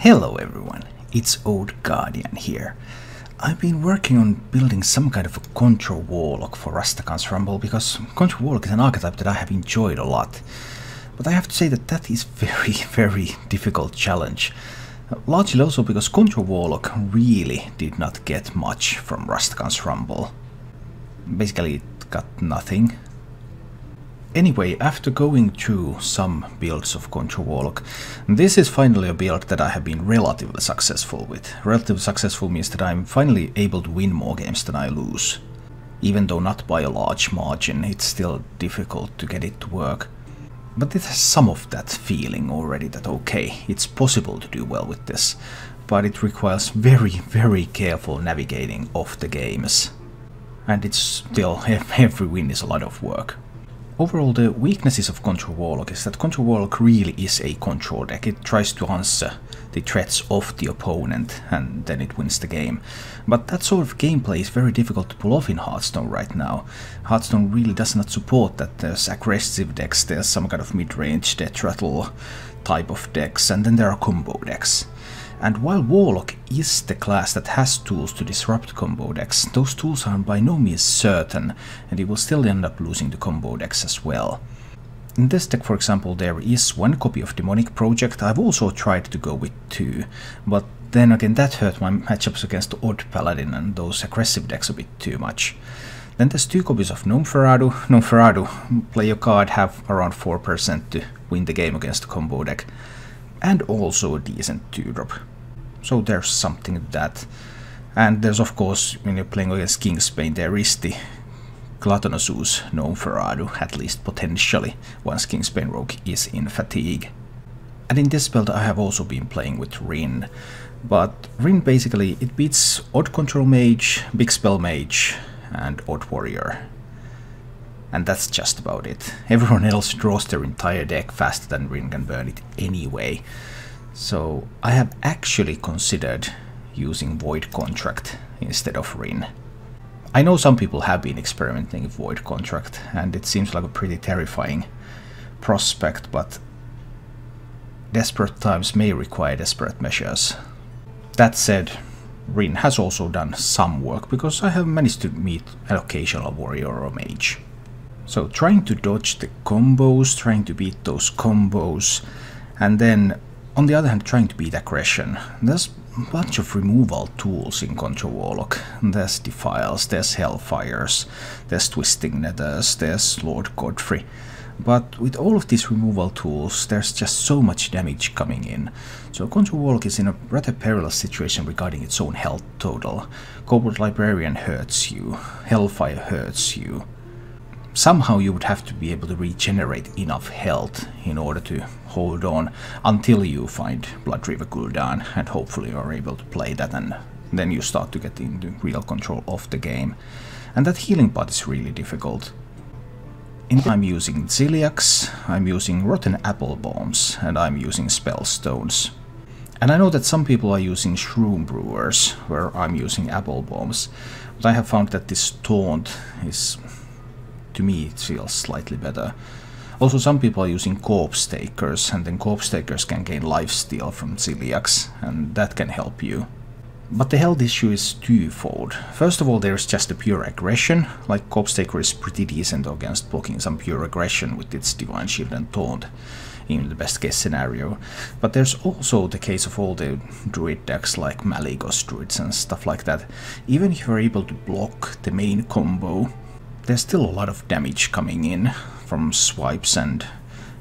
Hello everyone, it's Old Guardian here. I've been working on building some kind of a Control Warlock for Rastakhan's Rumble because Control Warlock is an archetype that I have enjoyed a lot. But I have to say that is very difficult challenge. Largely also because Control Warlock really did not get much from Rastakhan's Rumble. Basically it got nothing. Anyway, after going through some builds of Control Warlock, this is finally a build that I have been relatively successful with. Relatively successful means that I'm finally able to win more games than I lose. Even though not by a large margin, it's still difficult to get it to work. But it has some of that feeling already that okay, it's possible to do well with this. But it requires very careful navigating of the games. And it's still, every win is a lot of work. Overall, the weaknesses of Control Warlock is that Control Warlock really is a control deck. It tries to answer the threats of the opponent and then it wins the game. But that sort of gameplay is very difficult to pull off in Hearthstone right now. Hearthstone really does not support that. There's aggressive decks, there's some kind of mid-range death rattle type of decks, and then there are combo decks. And while Warlock is the class that has tools to disrupt combo decks, those tools are by no means certain, and you will still end up losing the combo decks as well. In this deck, for example, there is one copy of Demonic Project. I've also tried to go with two, but then again that hurt my matchups against Odd Paladin and those aggressive decks a bit too much. Then there's two copies of Gnome Ferrado. Gnome Ferrado, play your card, have around 4% to win the game against the combo deck. And also a decent 2-drop. So there's something to that. And there's of course, when you're playing against Kingsbane, there is the Gluttonous Gnome Ferrado, at least potentially, once Kingsbane Rogue is in fatigue. And in this build I have also been playing with Rin. But Rin basically, it beats Odd Control Mage, Big Spell Mage, and Odd Warrior. And that's just about it. Everyone else draws their entire deck faster than Rin can burn it anyway. So I have actually considered using Void Contract instead of Rin. I know some people have been experimenting with Void Contract and it seems like a pretty terrifying prospect, but desperate times may require desperate measures. That said, Rin has also done some work because I have managed to meet an occasional warrior or mage. So trying to dodge the combos, trying to beat those combos, and then on the other hand trying to beat aggression. There's a bunch of removal tools in Control Warlock. There's Defiles, there's Hellfires, there's Twisting Nethers, there's Lord Godfrey. But with all of these removal tools, there's just so much damage coming in. So Control Warlock is in a rather perilous situation regarding its own health total. Kobold Librarian hurts you, Hellfire hurts you. Somehow you would have to be able to regenerate enough health in order to hold on until you find Blood River Gul'dan, and hopefully you are able to play that, and then you start to get into real control of the game. And that healing part is really difficult. I'm using Ziliax, I'm using Rotten Apple Bombs, and I'm using Spell Stones. And I know that some people are using Shroom Brewers, where I'm using Apple Bombs, but I have found that this taunt is, to me, it feels slightly better. Also, some people are using Corpse Takers, and then Corpse Takers can gain lifesteal from Ziliax, and that can help you. But the health issue is twofold. First of all, there's just the pure aggression, like Corpse Taker is pretty decent against blocking some pure aggression with its Divine Shield and Taunt, in the best case scenario. But there's also the case of all the druid decks like Malygos druids and stuff like that. Even if you're able to block the main combo, there's still a lot of damage coming in from swipes and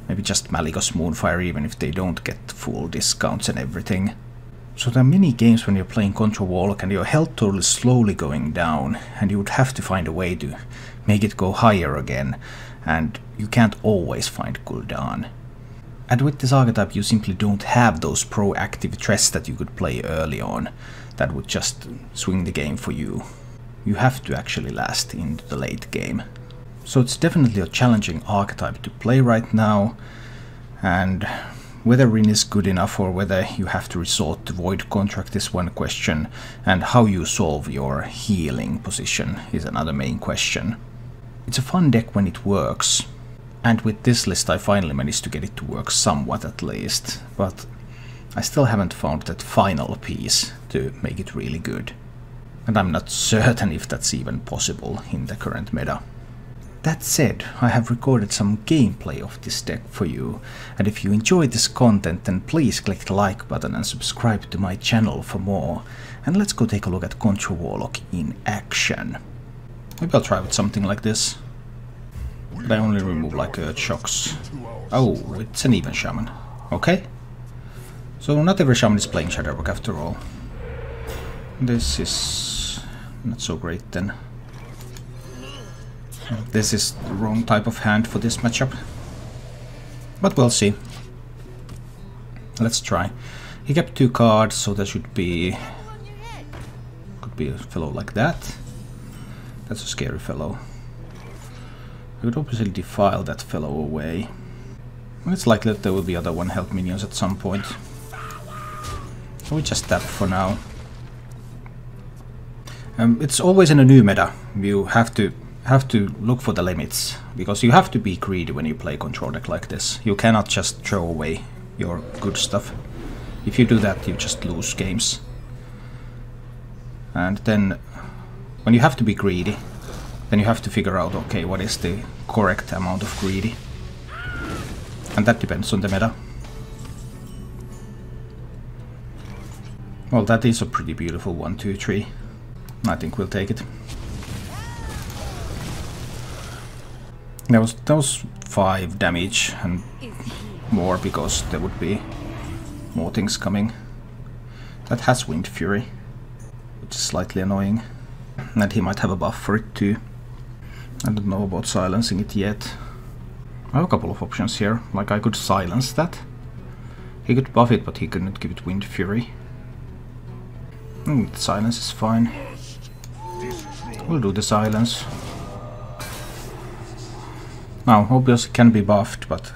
maybe just Malygos Moonfire, even if they don't get full discounts and everything. So there are many games when you're playing Control Warlock and your health total is slowly going down, and you would have to find a way to make it go higher again, and you can't always find Gul'dan. And with this archetype you simply don't have those proactive threats that you could play early on that would just swing the game for you. You have to actually last into the late game. So it's definitely a challenging archetype to play right now, and whether Rin is good enough or whether you have to resort to Void Contract is one question, and how you solve your healing position is another main question. It's a fun deck when it works, and with this list I finally managed to get it to work somewhat at least, but I still haven't found that final piece to make it really good. And I'm not certain if that's even possible in the current meta. That said, I have recorded some gameplay of this deck for you, and if you enjoy this content then please click the like button and subscribe to my channel for more. And let's go take a look at Control Warlock in action. Maybe I'll try with something like this. But I only remove like shocks. Oh, it's an Even Shaman. Okay. So not every Shaman is playing Shadowrock after all. This is not so great then. This is the wrong type of hand for this matchup. But we'll see. Let's try. He kept 2 cards, so there should be... could be a fellow like that. That's a scary fellow. I could obviously defile that fellow away. And it's likely that there will be other 1-health minions at some point. So we just tap for now. It's always in a new meta. You have to look for the limits, because you have to be greedy when you play control deck like this. You cannot just throw away your good stuff. If you do that, you just lose games. And then, when you have to be greedy, then you have to figure out, okay, what is the correct amount of greedy? And that depends on the meta. Well, that is a pretty beautiful 1, 2, 3. I think we'll take it. That was 5 damage and more because there would be more things coming. That has Wind Fury, which is slightly annoying. And he might have a buff for it too. I don't know about silencing it yet. I have a couple of options here. Like I could silence that. He could buff it, but he couldn't give it Wind Fury. Silence is fine. We'll do the silence. Now, obviously can be buffed, but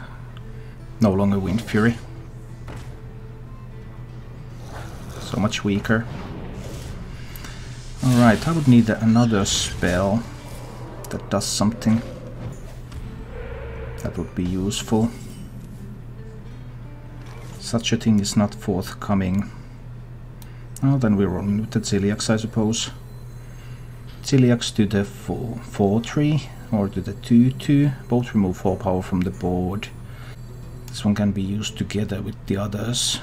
no longer Wind Fury. So much weaker. Alright, I would need another spell that does something. That would be useful. Such a thing is not forthcoming. Well, then we're rolling with the Ziliax, I suppose. Ziliax to the 4-3 or to the 2-2. Both remove 4 power from the board. This one can be used together with the others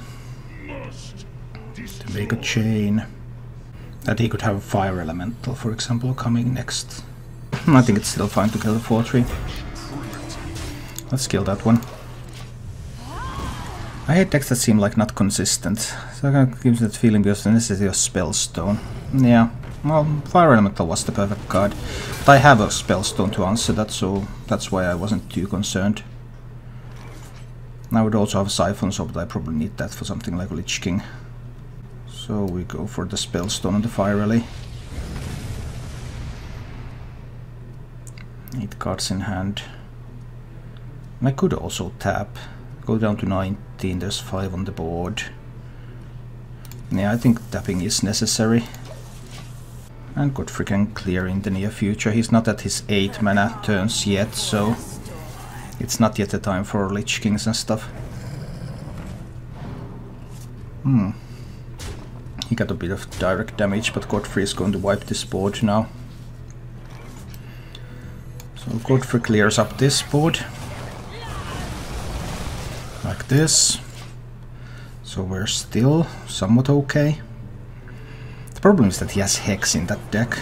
to make a chain. That he could have a fire elemental, for example, coming next. I think it's still fine to kill the 4-3. Let's kill that one. I hate decks that seem like not consistent, so it kind of gives that feeling because then this is your Spellstone. Yeah, well, Fire Elemental was the perfect card, but I have a Spellstone to answer that, so that's why I wasn't too concerned. I would also have a Siphon, so but I probably need that for something like Lich King. So we go for the Spellstone and the Fire Rally. 8 cards in hand. And I could also tap. Go down to 19, there's 5 on the board. Yeah, I think tapping is necessary. And Godfrey can clear in the near future. He's not at his 8 mana turns yet, so it's not yet the time for Lich Kings and stuff. He got a bit of direct damage, but Godfrey is going to wipe this board now. So Godfrey clears up this board. Like this. So we're still somewhat okay. The problem is that he has Hex in that deck.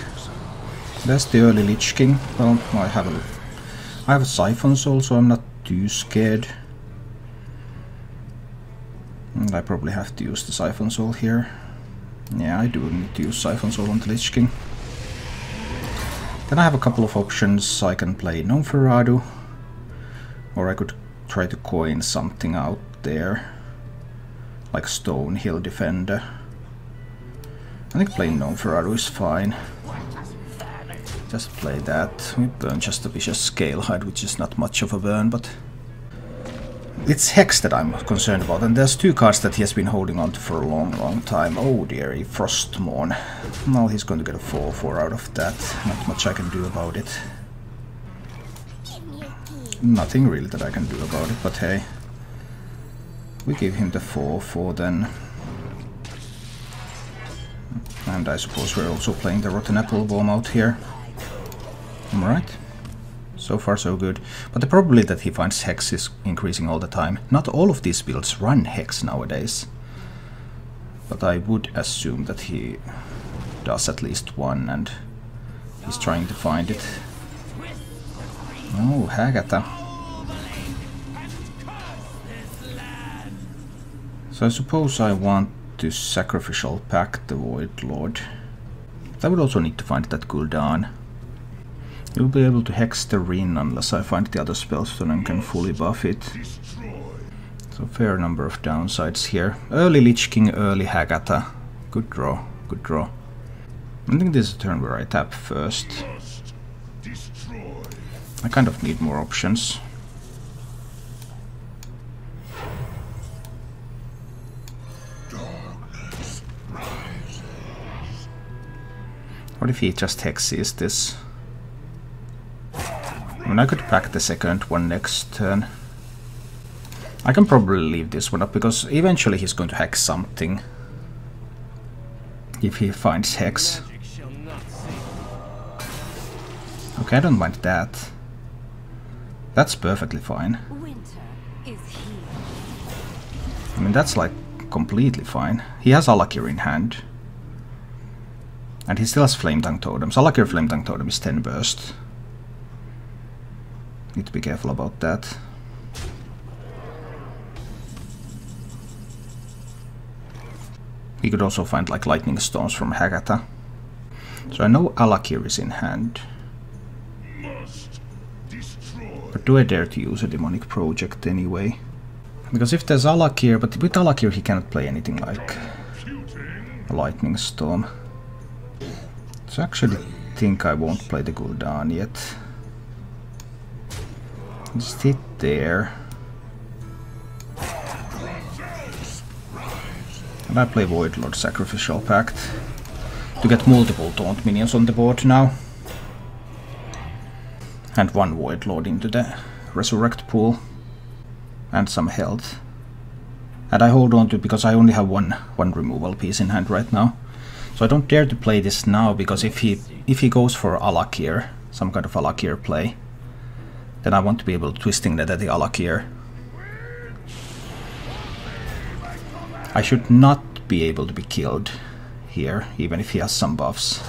There's the early Lich King. Well, I have a Siphon Soul, so I'm not too scared. And I probably have to use the Siphon Soul here. Yeah, I do need to use Siphon Soul on the Lich King. Then I have a couple of options. I can play Noferatu, or I could try to coin something out there, like Stonehill Defender. I think playing Noferatu is fine. Just play that. We burn just a Vicious Scalehide, which is not much of a burn, but it's Hex that I'm concerned about, and there's 2 cards that he has been holding on to for a long time. Oh dear, a Frostmourne. Now he's going to get a 4/4 out of that. Not much I can do about it. Nothing really that I can do about it, but hey. We give him the 4/4 then. And I suppose we're also playing the Rotten Apple Bomb out here. Alright. So far so good. But the probability that he finds Hex is increasing all the time. Not all of these builds run Hex nowadays. But I would assume that he does at least one, and he's trying to find it. Oh, Hagatha. So I suppose I want to Sacrificial Pact the Void Lord. I would also need to find that Gul'dan. You'll be able to Hex the Rin unless I find the other spellstone and can fully buff it. So fair number of downsides here. Early Lich King, early Hagatha. Good draw, good draw. I think this is a turn where I tap first. I kind of need more options. What if he just hexes this? I mean, I could pack the second one next turn. I can probably leave this one up, because eventually he's going to hex something. If he finds Hex. Okay, I don't mind that. That's perfectly fine. I mean, that's like completely fine. He has Alakir in hand. And he still has Flame Tongue Totems. Alakir Flame Tongue Totem is 10 burst. Need to be careful about that. He could also find like Lightning Stones from Hagatha. So I know Alakir is in hand. But do I dare to use a Demonic Project anyway? Because if there's Alakir, but with Alakir he cannot play anything like a Lightning Storm. So I actually think I won't play the Gul'dan yet. Just hit there. And I play Void Lord Sacrificial Pact to get multiple Taunt minions on the board now. And one Void Lord into the Resurrect pool. And some health. And I hold on to, because I only have one removal piece in hand right now. So I don't dare to play this now, because if he goes for Alakir, some kind of Alakir play, then I want to be able to Twisting Net at the Alakir. I should not be able to be killed here, even if he has some buffs.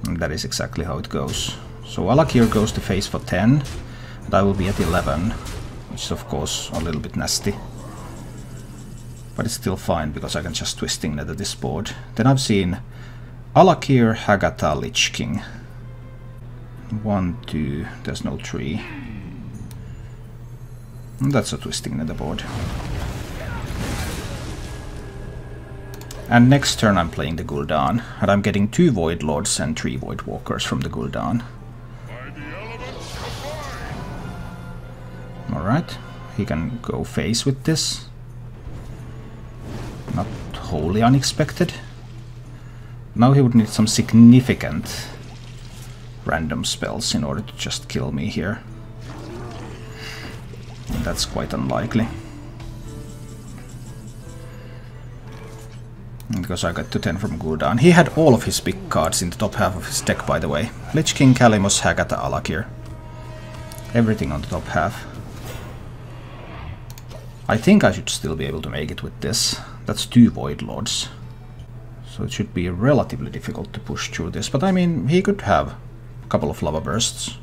And that is exactly how it goes. So Alakir goes to face for 10, and I will be at 11, which is of course a little bit nasty. But it's still fine, because I can just Twisting Net at this board. Then I've seen Alakir, Hagatha, Lich King. 1, 2, there's no 3. And that's a Twisting Net board. And next turn I'm playing the Gul'dan, and I'm getting 2 Void Lords and 3 Void Walkers from the Gul'dan. Alright, he can go face with this. Not wholly unexpected. Now he would need some significant random spells in order to just kill me here. And that's quite unlikely. Because I got to 10 from Gul'dan. He had all of his big cards in the top half of his deck, by the way. Lich King, Kalimos, Hagatha, Alakir. Everything on the top half. I think I should still be able to make it with this. That's 2 Void Lords. So it should be relatively difficult to push through this. But I mean, he could have a couple of Lava Bursts.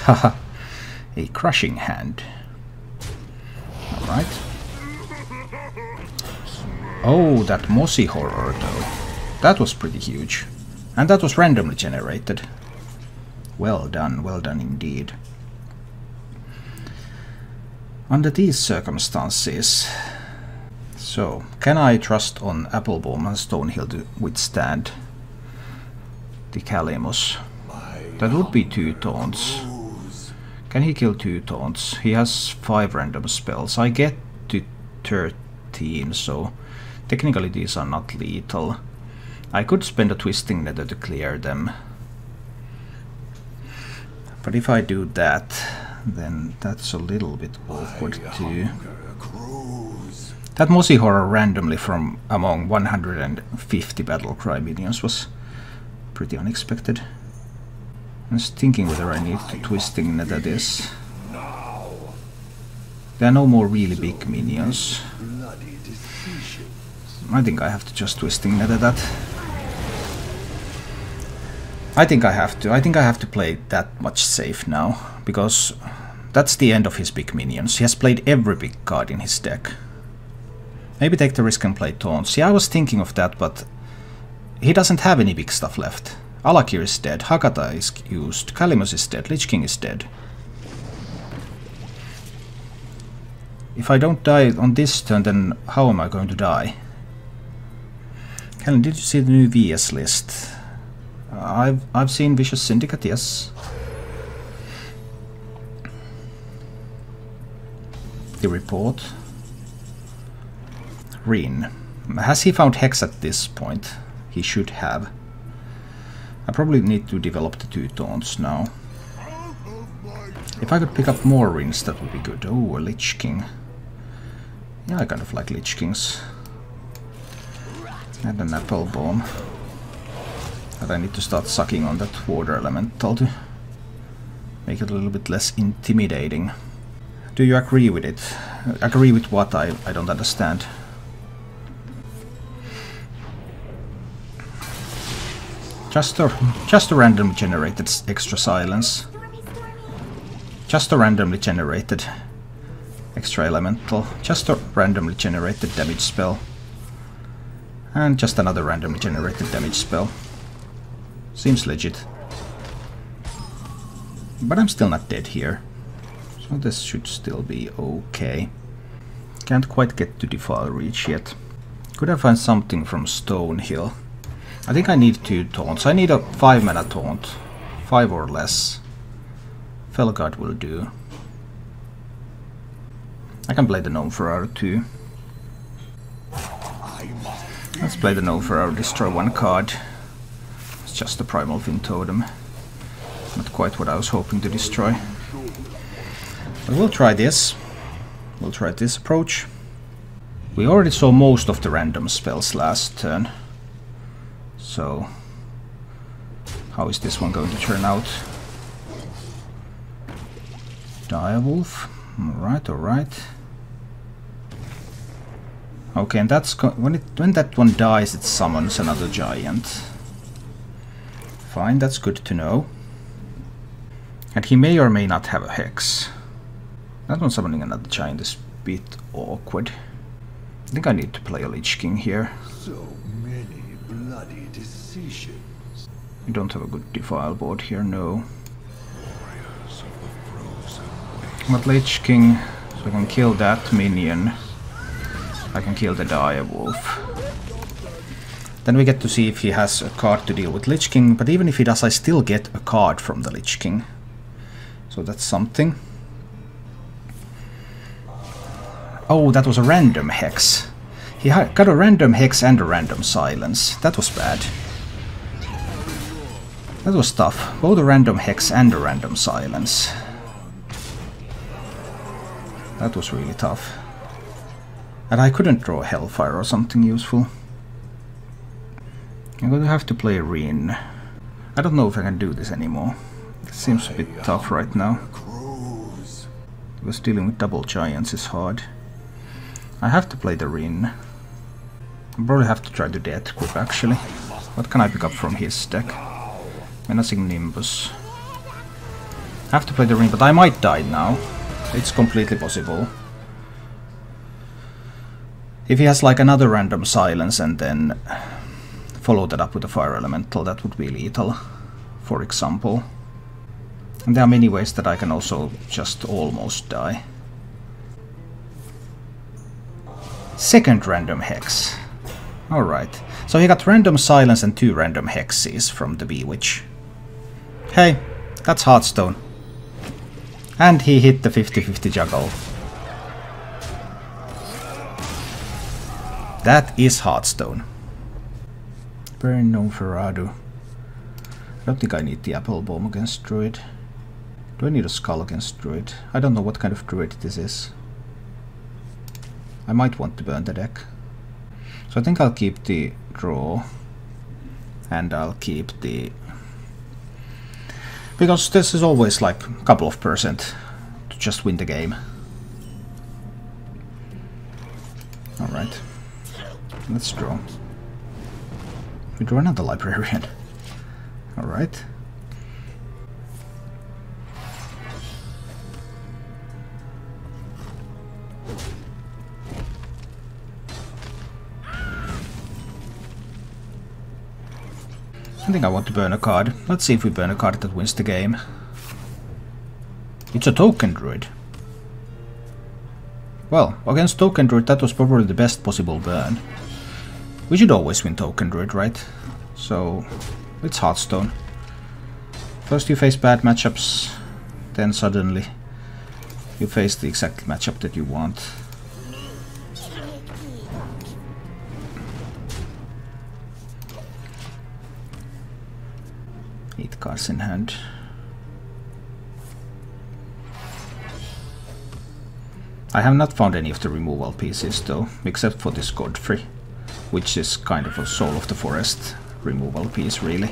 Haha, a Crushing Hand. Alright. Oh, that Mossy Horror though. That was pretty huge. And that was randomly generated. Well done indeed. Under these circumstances... So, can I trust on Applebomb and Stonehill to withstand the Kalimos? That would be 2 taunts. Can he kill 2 taunts? He has 5 random spells. I get to 13, so technically these are not lethal. I could spend a Twisting Nether to clear them. But if I do that, then that's a little bit awkward too. That Mossy Horror randomly from among 150 Battlecry minions was pretty unexpected. I was thinking whether I need to Twisting Nether this. There are no more really big minions. I think I have to just Twisting Nether that. I think I have to. I think I have to play that much safe now, because that's the end of his big minions. He has played every big card in his deck. Maybe take the risk and play taunts. Yeah, I was thinking of that, but he doesn't have any big stuff left. Alakir is dead, Hakata is used, Kalimus is dead, Lich King is dead. If I don't die on this turn, then how am I going to die? Kellen, did you see the new VS list? I've seen Vicious Syndicate, yes. The report. Rin. Has he found Hex at this point? He should have. I probably need to develop the 2 taunts now. If I could pick up more Rins, that would be good. Oh, a Lich King. Yeah, I kind of like Lich Kings. And an Apple Bomb. But I need to start sucking on that Water Elemental to make it a little bit less intimidating. Do you agree with it? Agree with what? I don't understand. Just a randomly generated extra silence. Just a randomly generated extra elemental. Just a randomly generated damage spell. And just another randomly generated damage spell. Seems legit. But I'm still not dead here. So this should still be okay. Can't quite get to Defile Reach yet. Could I find something from Stonehill? I think I need 2 taunts. I need a 5 mana taunt. 5 or less. Felguard will do. I can play the Gnome Ferrari too. Let's play the Gnome Ferrari, destroy 1 card. It's just the Primal Fin Totem. Not quite what I was hoping to destroy. But we'll try this. We'll try this approach. We already saw most of the random spells last turn. So, how is this one going to turn out? Direwolf. Alright, alright. Okay, and that's when that one dies, it summons another giant. Fine, that's good to know. And he may or may not have a hex. That one summoning another giant is a bit awkward. I think I need to play a Lich King here. So many bloody decisions. You don't have a good Defile board here, no. But Lich King, so I can kill that minion. I can kill the Direwolf. Then we get to see if he has a card to deal with Lich King, but even if he does, I still get a card from the Lich King. So that's something. Oh, that was a random hex. He got a random hex and a random silence. That was bad. That was tough. Both a random hex and a random silence. That was really tough. And I couldn't draw Hellfire or something useful. I'm going to have to play Rin. I don't know if I can do this anymore. It seems a bit tough right now. Because dealing with double giants is hard. I have to play the Rin. I probably have to try to Death Grip actually. What can I pick up from his deck? Menacing Nimbus. I have to play the Rin, but I might die now. It's completely possible. If he has like another random silence and then follow that up with a Fire Elemental, that would be lethal, for example. And there are many ways that I can also just almost die. Second random hex. Alright. So he got random silence and 2 random hexes from the Bewitch. Hey, that's Hearthstone. And he hit the 50-50 juggle. That is Hearthstone. Very no Ferrado. I don't think I need the Apple Bomb against Druid. Do I need a Skull against Druid? I don't know what kind of Druid this is. I might want to burn the deck. So I think I'll keep the draw. And I'll keep the... Because this is always like a couple of percent to just win the game. Alright. Let's draw. We draw another Librarian. Alright. I think I want to burn a card. Let's see if we burn a card that wins the game. It's a Token Druid. Well, against Token Druid that was probably the best possible burn. We should always win Token Druid, right? So, it's Hearthstone. First you face bad matchups, then suddenly you face the exact matchup that you want. Eight cards in hand. I have not found any of the removal pieces though, except for this Godfrey, which is kind of a Soul of the Forest removal piece, really.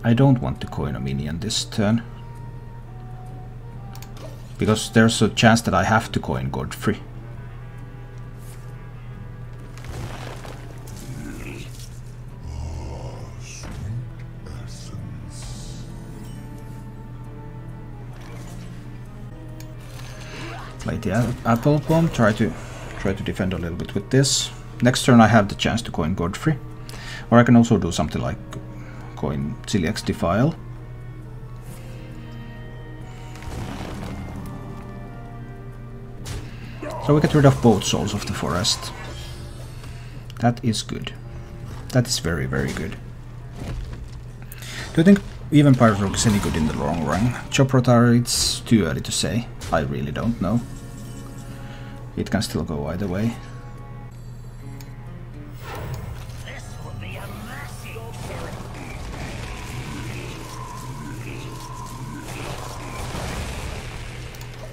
I don't want to coin a minion this turn, because there's a chance that I have to coin Godfrey. Play the Apple Bomb, try to defend a little bit with this. Next turn I have the chance to coin Godfrey, or I can also do something like coin Celiac's Defile. So we get rid of both Souls of the Forest. That is good. That is very, very good. Do you think even Pirate Rogue is any good in the long run? Chop Rotary, it's too early to say. I really don't know. It can still go either way.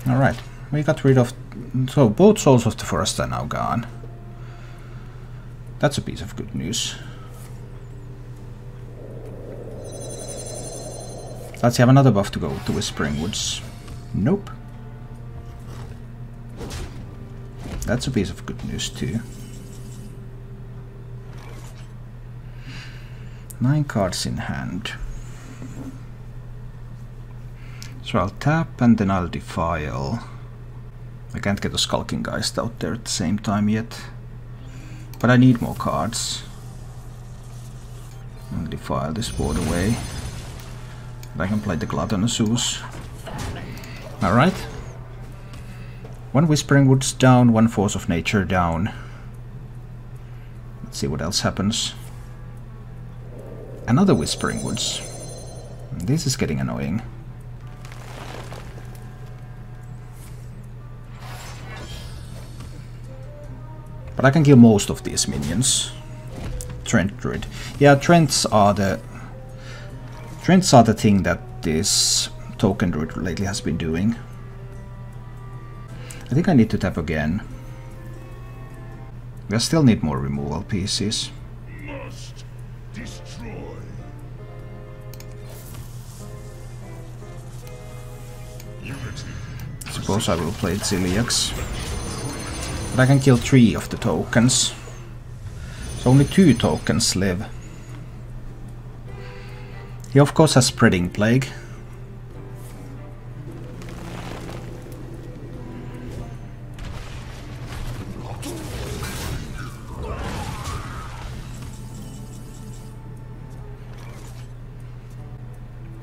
Alright, we got rid of... So both Souls of the Forest are now gone. That's a piece of good news. Let's have another buff to go to Whispering Woods. Nope. That's a piece of good news too. 9 cards in hand. So I'll tap and then I'll defile. I can't get a Skulking Geist out there at the same time yet. But I need more cards. I'll defile this board away. I can play the Gluttonous Ooze. Alright. 1 Whispering Woods down, 1 Force of Nature down. Let's see what else happens. Another Whispering Woods. This is getting annoying. But I can kill most of these minions. Treant Druid. Yeah, Treants are the thing that this Token Druid lately has been doing. I think I need to tap again. I still need more removal pieces. Must destroy. Suppose I will play Celiac's. But I can kill 3 of the tokens. So only 2 tokens live. He of course has Spreading Plague.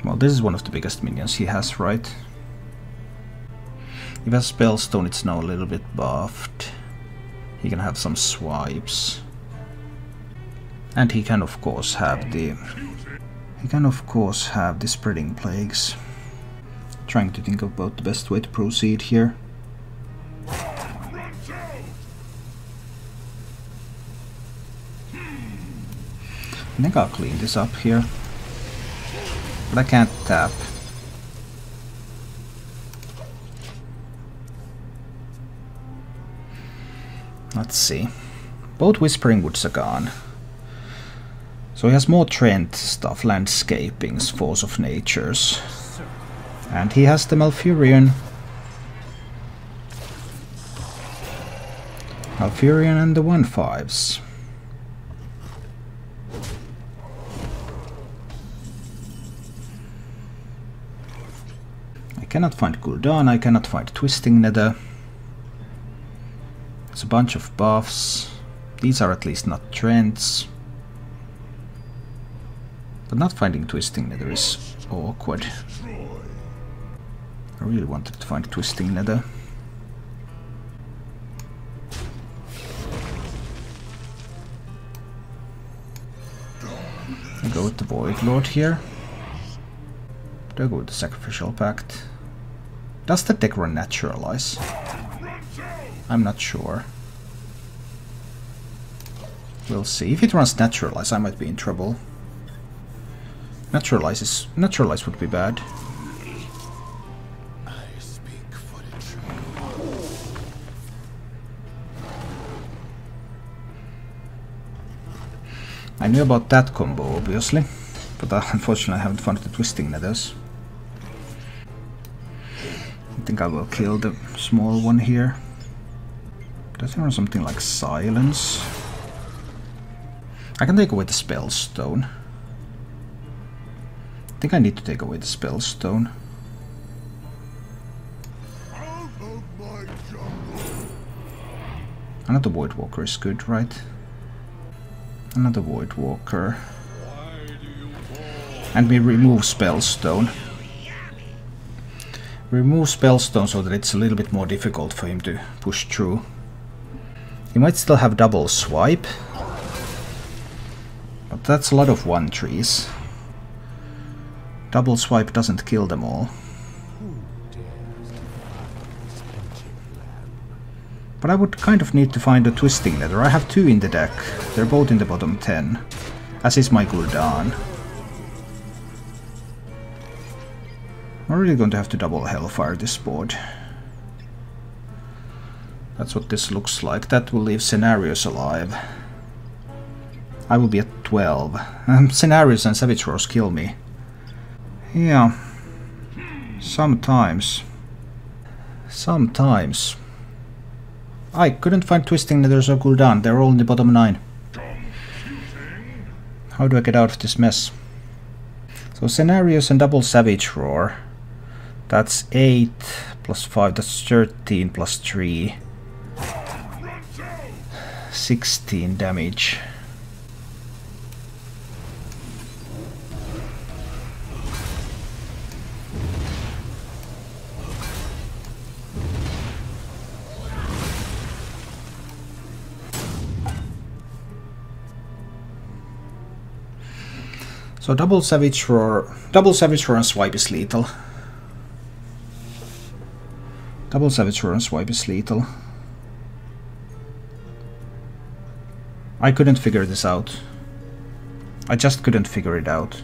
Well, this is one of the biggest minions he has, right? If he has Spellstone, it's now a little bit buffed. He can have some swipes. And he can of course have the... Spreading Plagues. Trying to think about the best way to proceed here. I think I'll clean this up here. But I can't tap. Let's see. Both Whispering Woods are gone. So he has more Treant stuff, landscapings, Force of Natures. And he has the Malfurion. Malfurion and the 1/5s. I cannot find Gul'dan, I cannot find Twisting Nether. There's a bunch of buffs. These are at least not Treants. But not finding Twisting Nether is awkward. I really wanted to find Twisting Nether. I go with the Void Lord here. Do I go with the Sacrificial Pact? Does the deck run Naturalize? I'm not sure. We'll see. If it runs Naturalize, I might be in trouble. Naturalize would be bad. I knew about that combo, obviously, but unfortunately I haven't found the Twisting Nethers. I think I will kill the small one here. Does it run something like Silence? I can take away the Spellstone. I think I need to take away the Spellstone. Another Voidwalker is good, right? Another Voidwalker. And we remove Spellstone. Remove Spellstone so that it's a little bit more difficult for him to push through. He might still have double swipe. But that's a lot of 1/3s. Double swipe doesn't kill them all. But I would kind of need to find a Twisting Nether. I have 2 in the deck. They're both in the bottom 10. As is my Gul'dan. I'm really going to have to double Hellfire this board. That's what this looks like. That will leave Scenarios alive. I will be at 12. Scenarios and Savage Roars kill me. Yeah. Sometimes. Sometimes. I couldn't find Twisting Nethers or Gul'dan. They're all in the bottom 9. How do I get out of this mess? So Scenarios and double Savage Roar. That's 8 plus 5. That's 13 plus 3. 16 damage. So double Savage Roar and swipe is lethal. Double Savage Roar and swipe is lethal. I couldn't figure this out. I just couldn't figure it out.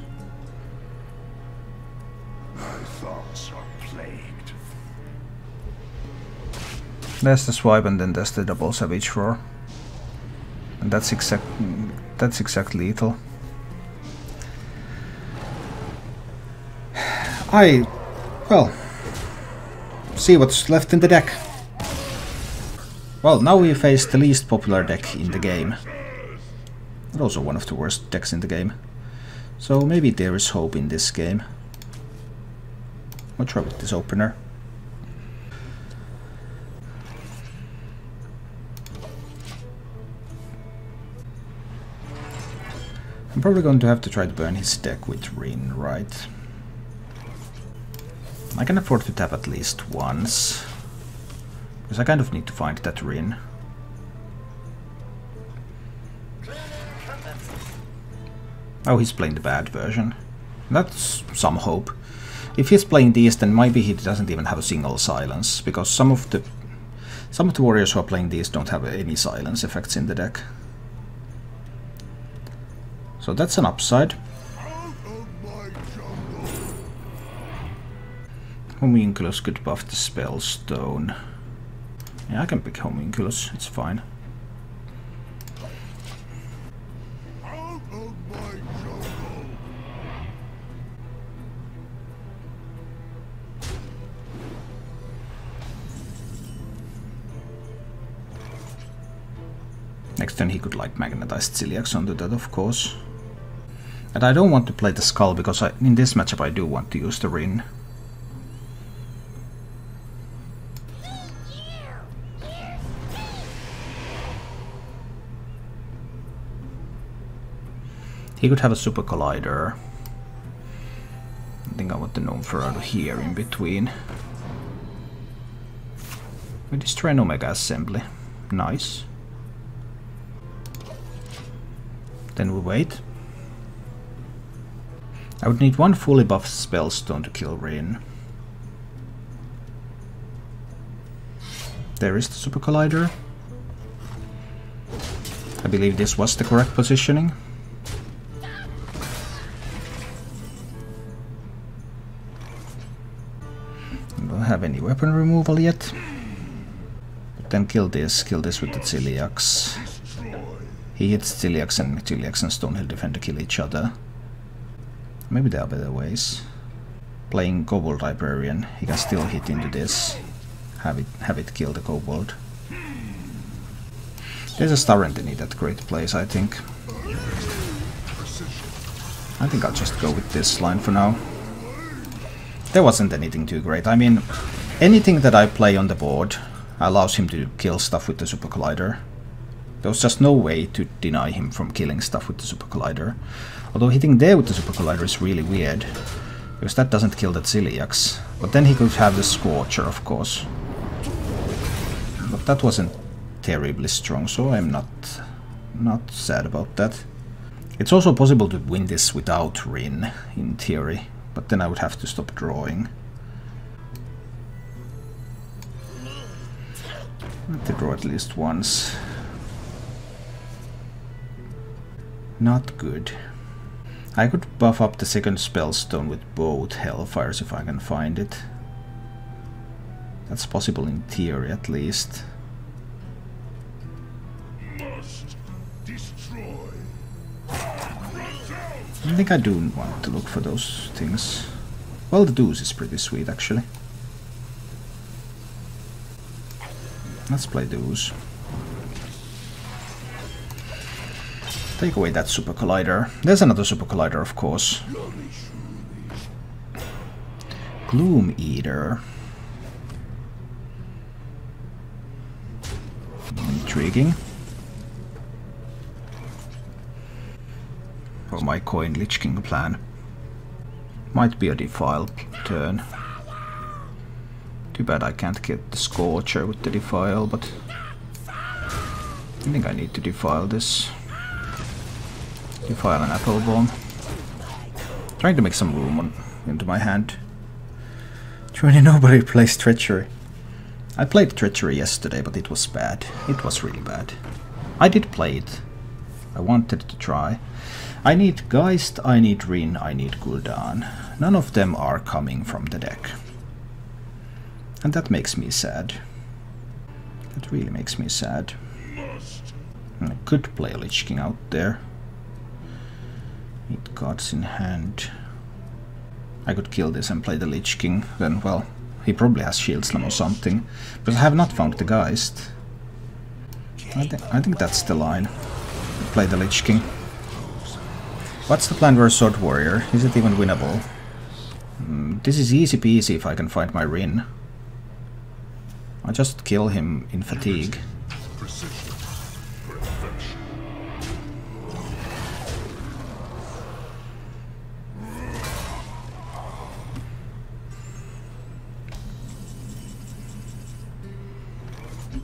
Thoughts are plagued. There's the swipe and then there's the double Savage Roar. And that's exact lethal. Well, see what's left in the deck. Well, now we face the least popular deck in the game. But also one of the worst decks in the game. So maybe there is hope in this game. I'll try with this opener. I'm probably going to have to try to burn his deck with Rin, right? I can afford to tap at least once. Because I kind of need to find that Rin. Oh, he's playing the bad version. That's some hope. If he's playing these, then maybe he doesn't even have a single silence, because some of the warriors who are playing these don't have any silence effects in the deck. So that's an upside. Homunculus could buff the Spellstone. Yeah, I can pick Homunculus, it's fine. Next turn he could like magnetize Celiax onto that, of course. And I don't want to play the Skull because in this matchup I do want to use the Rin. He could have a Super Collider. I think I want the Gnome Ferrado here in between. We destroy an Omega Assembly. Nice. Then we wait. I would need one fully buffed Spellstone to kill Rin. There is the Super Collider. I believe this was the correct positioning. Don't have any weapon removal yet. But then kill this with the Celiax. He hits Celiax and Stonehill Defender kill each other. Maybe there are better ways. Playing Kobold Librarian, he can still hit into this. Have it kill the Kobold. There's a Star Entity that great plays, I think. I think I'll just go with this line for now. There wasn't anything too great. I mean, anything that I play on the board allows him to kill stuff with the Super Collider. There was just no way to deny him from killing stuff with the Super Collider. Although hitting there with the Super Collider is really weird, because that doesn't kill the Celiax. But then he could have the Scorcher, of course. But that wasn't terribly strong, so I'm not sad about that. It's also possible to win this without Rin, in theory. But then I would have to stop drawing. I have to draw at least once. Not good. I could buff up the second Spellstone with both Hellfires if I can find it. That's possible in theory at least. I think I do want to look for those things. Well, the Deuce is pretty sweet actually. Let's play Deuce. Take away that Super Collider. There's another Super Collider, of course. Gloom Eater. Intriguing. For my coin Lich King plan. Might be a Defile turn. Too bad I can't get the Scorcher with the Defile, but I think I need to Defile this. Defile an Apple Bomb. Trying to make some room into my hand. Truly nobody plays Treachery. I played Treachery yesterday, but it was bad. It was really bad. I did play it. I wanted to try. I need Geist, I need Rin, I need Gul'dan. None of them are coming from the deck. And that makes me sad. That really makes me sad. I could play a Lich King out there. Need Gods in hand. I could kill this and play the Lich King. Then, well, he probably has Shield Slam or something. But I have not found the Geist. I think that's the line. Play the Lich King. What's the plan versus Sword Warrior? Is it even winnable? This is easy peasy if I can find my Rin. I just kill him in fatigue.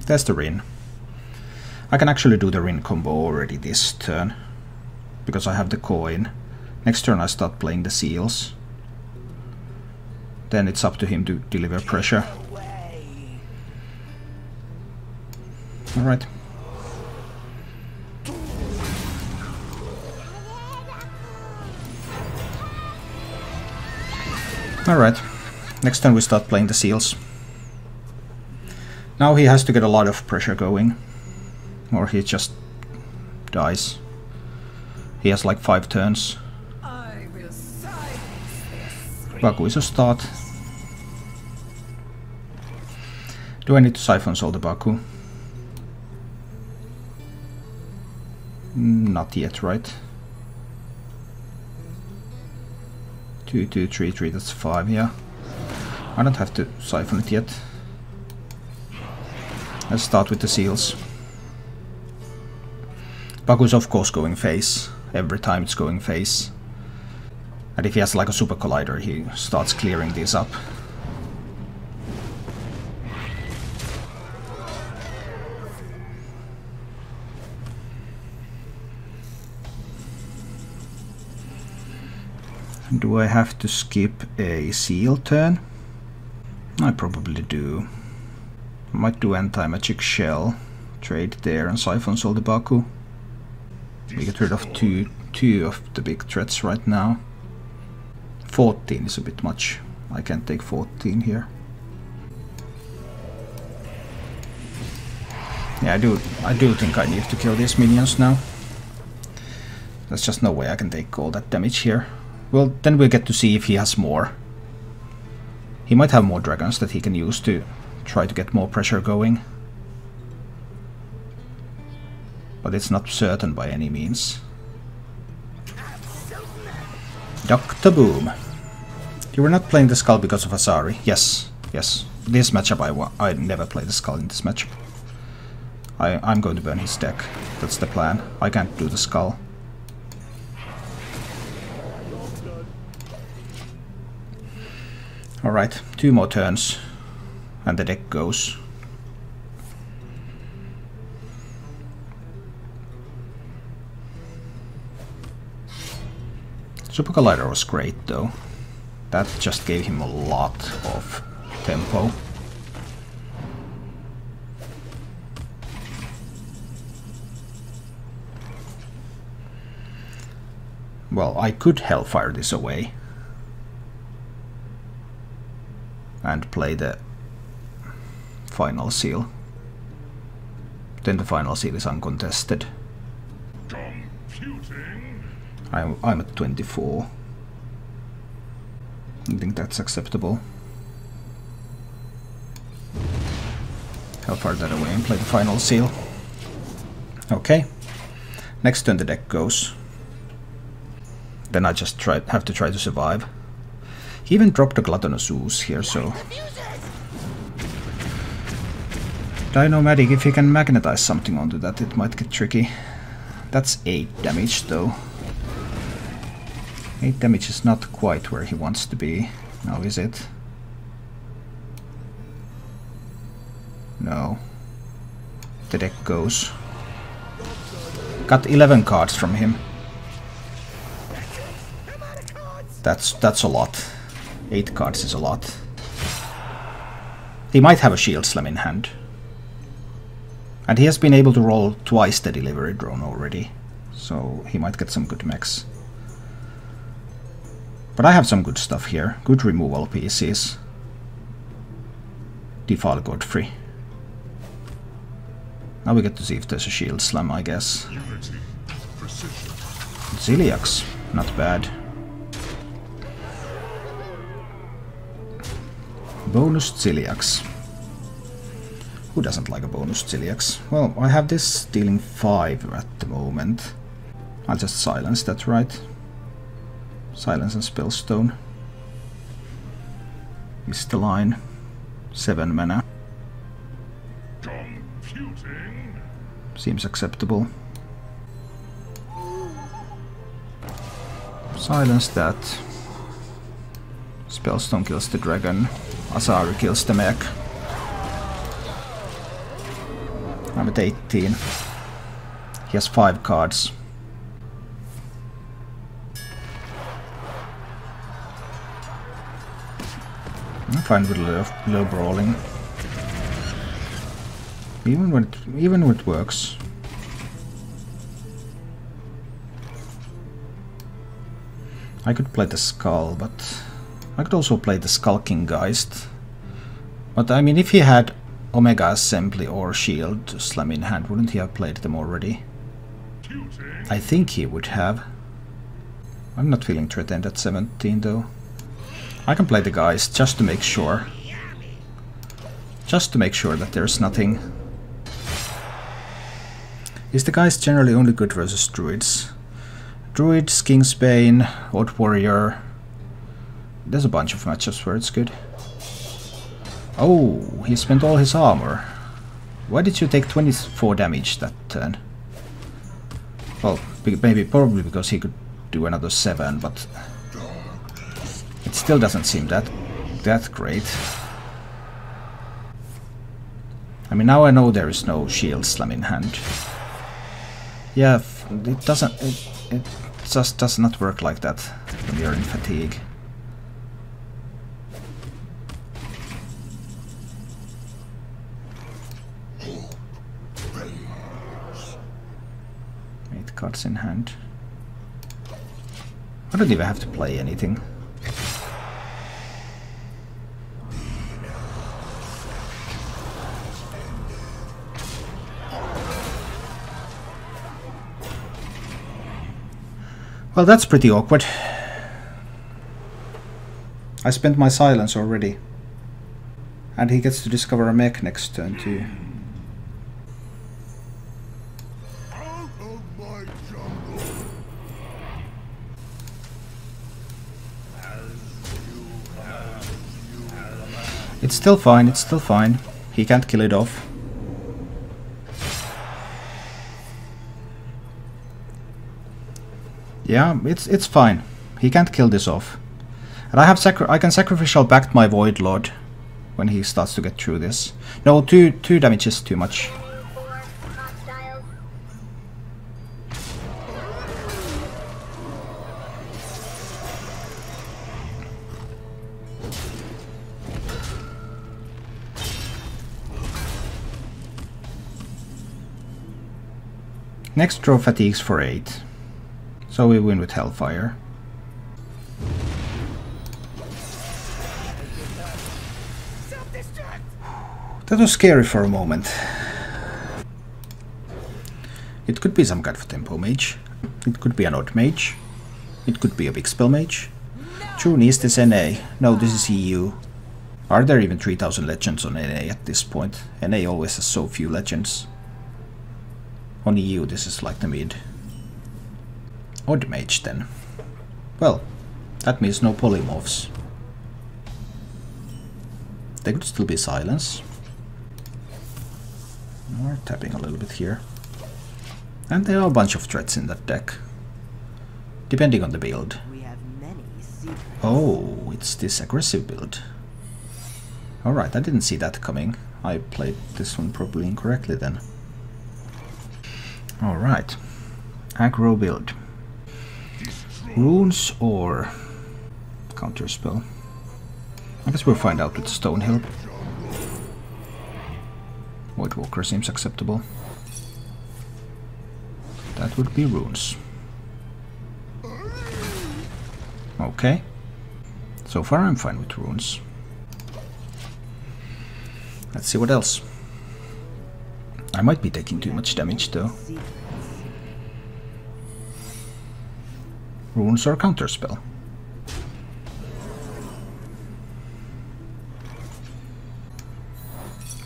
There's the Rin. I can actually do the Rin combo already this turn, because I have the coin. Next turn I start playing the seals. then it's up to him to deliver pressure. Alright. Alright. Next turn we start playing the seals. Now he has to get a lot of pressure going, or he just dies. He has like 5 turns. Baku is a start. Do I need to Siphon Soul the Baku? Not yet, right? 2, 2, 3, 3, that's 5, yeah. I don't have to Siphon it yet. Let's start with the seals. Baku is of course going face. Every time it's going face. And if he has like a Super Collider, he starts clearing these up. Do I have to skip a seal turn? I probably do. I might do Anti-Magic Shell, trade there and Siphon Soul the Baku. We get rid of two of the big threats right now. 14 is a bit much. I can't take 14 here. Yeah, I do think I need to kill these minions now. There's just no way I can take all that damage here. Well, then we'll get to see if he has more. He might have more dragons that he can use to try to get more pressure going. But it's not certain by any means. Dr. Boom. You were not playing the Skull because of Asari. Yes, yes. This matchup I never play the Skull in this matchup. I'm going to burn his deck. That's the plan. I can't do the Skull. Alright, 2 more turns and the deck goes. Super Collider was great though. That just gave him a lot of tempo. Well, I could Hellfire this away and play the final seal. Then the final seal is uncontested. I'm at 24. I think that's acceptable. Hellfire that away and play the final seal. Okay. Next turn the deck goes. Then I just have to try to survive. He even dropped a Gluttonous Ooze here, so... Dino-Matic, if he can magnetize something onto that, it might get tricky. That's 8 damage, though. 8 damage is not quite where he wants to be. Now, is it? No. The deck goes. Got 11 cards from him. That's a lot. 8 cards is a lot. He might have a Shield Slam in hand. And he has been able to roll twice the delivery drone already. So he might get some good mechs. But I have some good stuff here. Good removal pieces. Defile Godfrey. Now we get to see if there's a Shield Slam, I guess. Ziliax, not bad. Bonus Ziliax. Who doesn't like a bonus Ziliax? Well, I have this dealing 5 at the moment. I'll just silence that, right? Silence and Spellstone. Missed the line. 7 mana. Computing. Seems acceptable. Silence that. Spellstone kills the dragon. Asari kills the mech. I'm at 18. He has 5 cards. I'm fine with low brawling. Even when it works. I could play the Skull, but I could also play the Skulking Geist. But I mean, if he had Omega Assembly or Shield Slam in hand, wouldn't he have played them already? I think he would have. I'm not feeling threatened at 17 though. I can play the Geist just to make sure. Just to make sure that there's nothing. Is the Geist generally only good versus Druids? Druids, Kingsbane, Odd Warrior. There's a bunch of matchups where it's good. Oh, he spent all his armor. Why did you take 24 damage that turn? Well, probably because he could do another 7, but it still doesn't seem that great. I mean, now I know there is no Shield Slam in hand. Yeah, it doesn't. It just does not work like that when you're in fatigue. 8 cards in hand. I don't even have to play anything. Well, that's pretty awkward. I spent my silence already. And he gets to discover a mech next turn too. It's still fine, it's still fine. He can't kill it off. Yeah, it's fine. He can't kill this off. And I can sacrificial back my Void Lord when he starts to get through this. No, two damage is too much. Next draw fatigues for 8. So we win with Hellfire. That was scary for a moment. It could be some kind of Tempo Mage. It could be an Odd Mage. It could be a Big Spell Mage. True, is this NA? No, this is EU. Are there even 3000 legends on NA at this point? NA always has so few legends. On EU this is like the mid. Odd Mage then. Well, that means no polymorphs. They could still be silence. We're tapping a little bit here. And there are a bunch of threats in that deck. Depending on the build. Oh, it's this aggressive build. Alright, I didn't see that coming. I played this one probably incorrectly then. Alright. Aggro build. Runes or counterspell? I guess we'll find out with Stonehill. Voidwalker seems acceptable. That would be runes. Okay. So far I'm fine with runes. Let's see what else. I might be taking too much damage though. Runes or counterspell?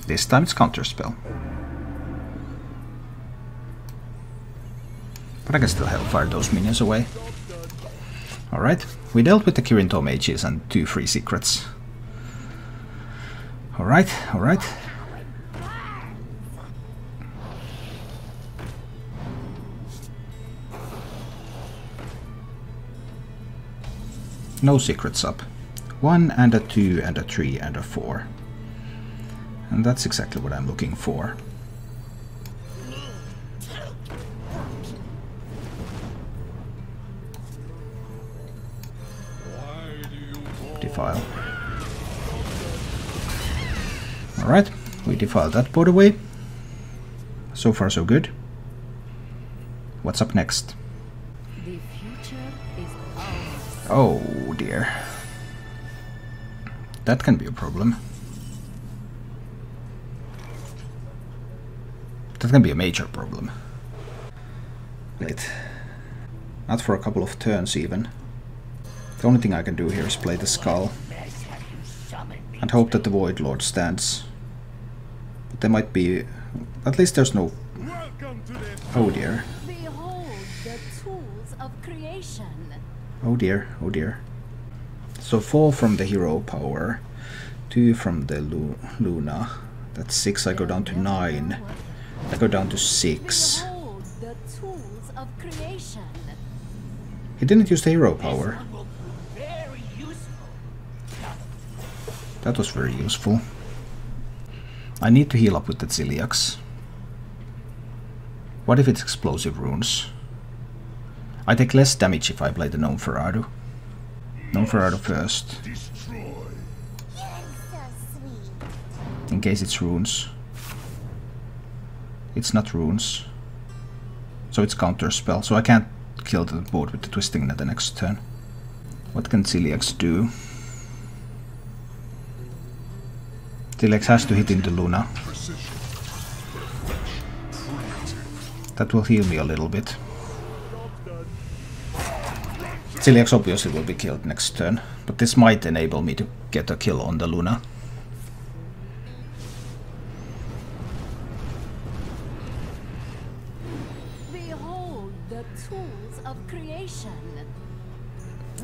This time it's counterspell. But I can still hellfire those minions away. Alright, we dealt with the Treant Token Mages and 2 free secrets. Alright, alright. No secrets up. 1 and a 2 and a 3 and a 4. And that's exactly what I'm looking for. Defile. Alright, we defiled that board away. So far so good. What's up next? The future is ours. Oh dear. That can be a problem. That can be a major problem. Wait. Not for a couple of turns even. The only thing I can do here is play the skull. And hope that the Void Lord stands. But there might be... At least there's no... Oh dear. Behold the tools of creation. Oh dear, oh dear. So 4 from the hero power, 2 from the Luna. That's 6, I go down to 9. I go down to 6. Behold the tools of creation. He didn't use the hero power. That was very useful. I need to heal up with the Ziliax. What if it's explosive runes? I take less damage if I play the Gnome Ferrado. Gnome Ferrado first. In case it's runes. It's not runes. So it's counter spell, so I can't kill the board with the Twisting Net the next turn. What can Ziliax do? Ziliax has to hit into Luna. That will heal me a little bit. Ziliax obviously will be killed next turn, but this might enable me to get a kill on the Luna. Behold the tools of creation.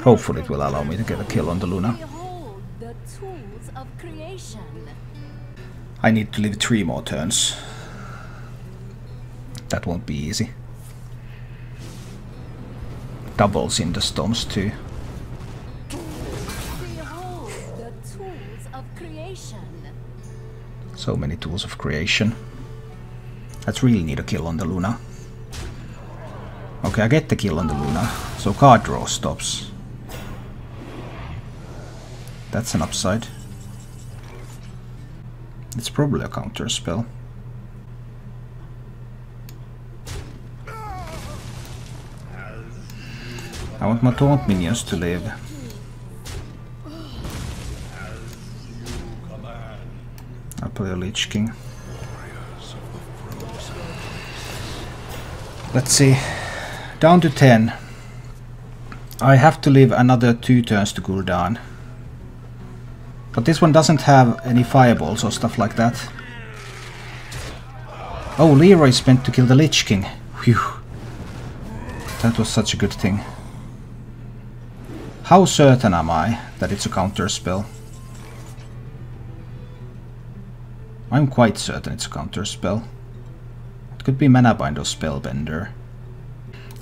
Hopefully it will allow me to get a kill on the Luna. Behold the tools of creation. I need to live 3 more turns. That won't be easy. Doubles in the storms too. Behold the tools of creation. So many tools of creation. Let's really need a kill on the Luna. Okay, I get the kill on the Luna, so card draw stops. That's an upside. It's probably a counter spell. I want my taunt minions to live. I'll play a Lich King. Let's see. Down to 10. I have to live another 2 turns to Gul'dan. But this one doesn't have any fireballs or stuff like that. Oh, Leroy's meant to kill the Lich King. Phew. That was such a good thing. How certain am I that it's a counter spell? I'm quite certain it's a counter spell. It could be Mana Bind or Spellbender.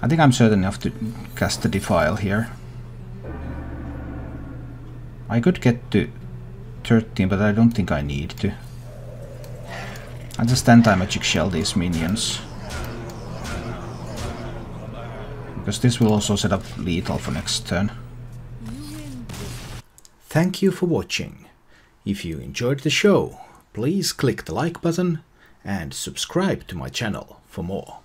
I think I'm certain enough to cast the Defile here. I could get to 13, but I don't think I need to. I just anti-magic shell these minions. Because this will also set up lethal for next turn. Thank you for watching. If you enjoyed the show, please click the like button and subscribe to my channel for more.